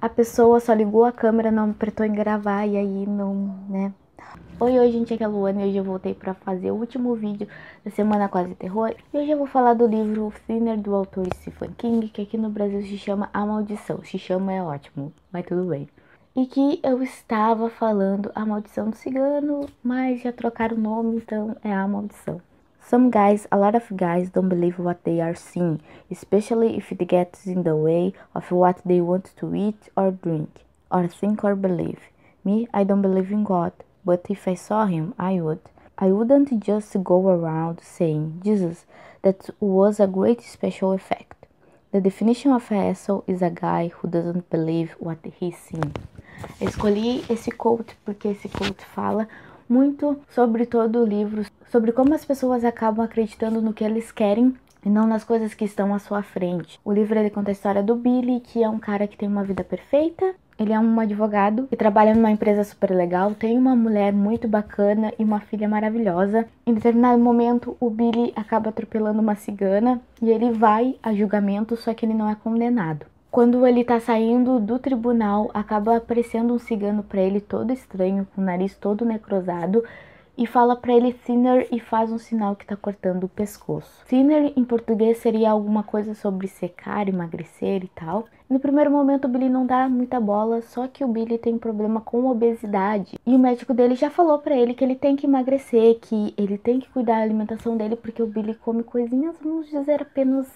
a pessoa só ligou a câmera, não apertou em gravar e aí não, né? Oi, gente, aqui é a Luana e hoje eu voltei pra fazer o último vídeo da Semana Quase Terror. E hoje eu vou falar do livro Thinner, do autor Stephen King, que aqui no Brasil se chama A Maldição. Se chama é ótimo, mas tudo bem. E que eu estava falando A Maldição do Cigano, mas já trocaram o nome, então é A Maldição. Some guys, a lot of guys don't believe what they are seeing, especially if it gets in the way of what they want to eat or drink, or think or believe. Me, I don't believe in God, but if I saw him, I would. I wouldn't just go around saying, Jesus, that was a great special effect. The definition of an asshole is a guy who doesn't believe what he's seeing. Eu escolhi esse quote porque esse quote fala muito sobre todo o livro, sobre como as pessoas acabam acreditando no que eles querem e não nas coisas que estão à sua frente. O livro ele conta a história do Billy, que é um cara que tem uma vida perfeita. Ele é um advogado que trabalha numa empresa super legal, tem uma mulher muito bacana e uma filha maravilhosa. Em determinado momento, o Billy acaba atropelando uma cigana e ele vai a julgamento, só que ele não é condenado. Quando ele tá saindo do tribunal, acaba aparecendo um cigano pra ele todo estranho, com o nariz todo necrosado, e fala pra ele thinner e faz um sinal que tá cortando o pescoço. Thinner em português seria alguma coisa sobre secar, emagrecer e tal. No primeiro momento o Billy não dá muita bola, só que o Billy tem problema com obesidade. E o médico dele já falou pra ele que ele tem que emagrecer, que ele tem que cuidar da alimentação dele, porque o Billy come coisinhas, vamos dizer, apenas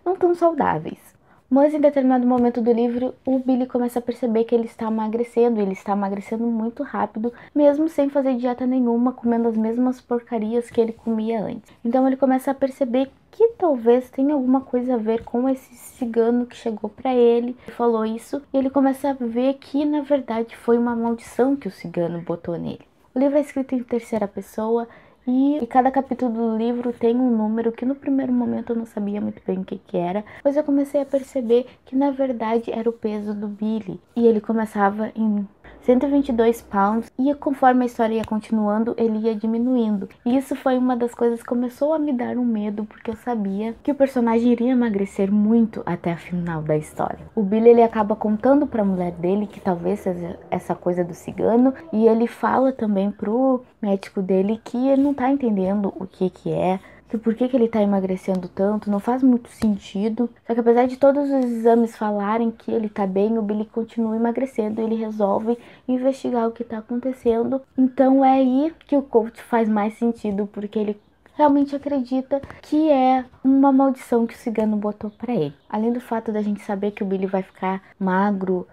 não tão saudáveis. Mas em determinado momento do livro, o Billy começa a perceber que ele está emagrecendo muito rápido, mesmo sem fazer dieta nenhuma, comendo as mesmas porcarias que ele comia antes. Então ele começa a perceber que talvez tenha alguma coisa a ver com esse cigano que chegou pra ele e falou isso, e ele começa a ver que na verdade foi uma maldição que o cigano botou nele. O livro é escrito em terceira pessoa, e cada capítulo do livro tem um número que no primeiro momento eu não sabia muito bem o que era, mas eu comecei a perceber que na verdade era o peso do Billy. E ele começava em 122 pounds e conforme a história ia continuando, ele ia diminuindo. E isso foi uma das coisas que começou a me dar um medo, porque eu sabia que o personagem iria emagrecer muito até a final da história. O Billy ele acaba contando para a mulher dele que talvez seja essa coisa do cigano, e ele fala também pro médico dele que ele não tá entendendo o que é, que por que ele tá emagrecendo tanto, não faz muito sentido. Só que apesar de todos os exames falarem que ele tá bem, o Billy continua emagrecendo e ele resolve investigar o que tá acontecendo. Então é aí que o coach faz mais sentido, porque ele realmente acredita que é uma maldição que o cigano botou pra ele. Além do fato da gente saber que o Billy vai ficar magro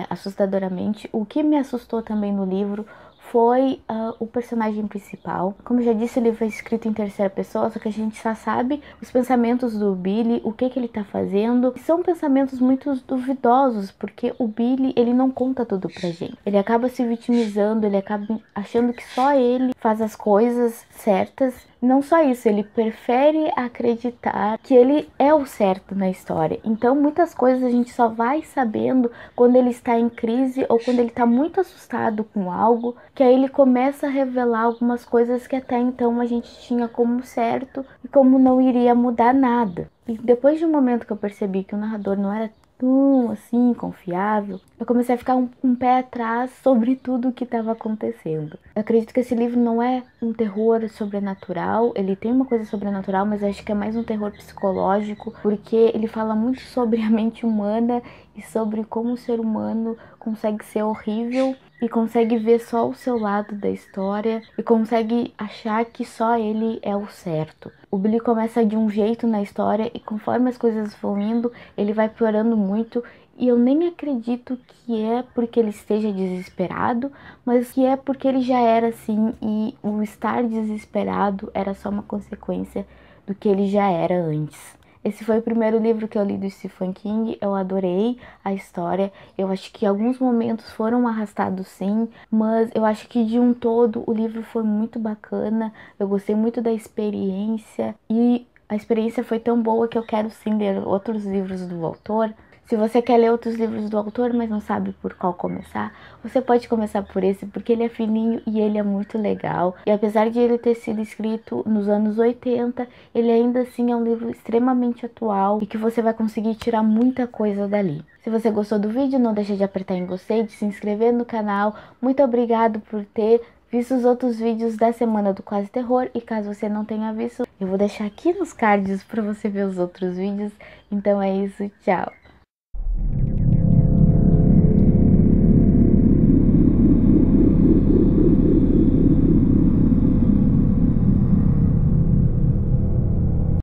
assustadoramente, o que me assustou também no livro foi o personagem principal. Como eu já disse, o livro é escrito em terceira pessoa, só que a gente só sabe os pensamentos do Billy, o que ele tá fazendo. E são pensamentos muito duvidosos, porque o Billy, ele não conta tudo pra gente. Ele acaba se vitimizando, ele acaba achando que só ele faz as coisas certas. Não só isso, ele prefere acreditar que ele é o certo na história. Então muitas coisas a gente só vai sabendo quando ele está em crise ou quando ele está muito assustado com algo, que aí ele começa a revelar algumas coisas que até então a gente tinha como certo e como não iria mudar nada. E depois de um momento que eu percebi que o narrador não era tão assim confiável, eu comecei a ficar um pé atrás sobre tudo o que estava acontecendo. Eu acredito que esse livro não é um terror sobrenatural, ele tem uma coisa sobrenatural, mas acho que é mais um terror psicológico, porque ele fala muito sobre a mente humana e sobre como o ser humano consegue ser horrível e consegue ver só o seu lado da história e consegue achar que só ele é o certo. O Billy começa de um jeito na história e conforme as coisas vão indo, ele vai piorando muito. E eu nem acredito que é porque ele esteja desesperado, mas que é porque ele já era assim e o estar desesperado era só uma consequência do que ele já era antes. Esse foi o primeiro livro que eu li do Stephen King, eu adorei a história, eu acho que alguns momentos foram arrastados sim, mas eu acho que de um todo o livro foi muito bacana, eu gostei muito da experiência e a experiência foi tão boa que eu quero sim ler outros livros do autor. Se você quer ler outros livros do autor, mas não sabe por qual começar, você pode começar por esse, porque ele é fininho e ele é muito legal. E apesar de ele ter sido escrito nos anos 80, ele ainda assim é um livro extremamente atual e que você vai conseguir tirar muita coisa dali. Se você gostou do vídeo, não deixe de apertar em gostei, de se inscrever no canal. Muito obrigado por ter visto os outros vídeos da semana do Quase Terror, e caso você não tenha visto, eu vou deixar aqui nos cards para você ver os outros vídeos. Então é isso, tchau!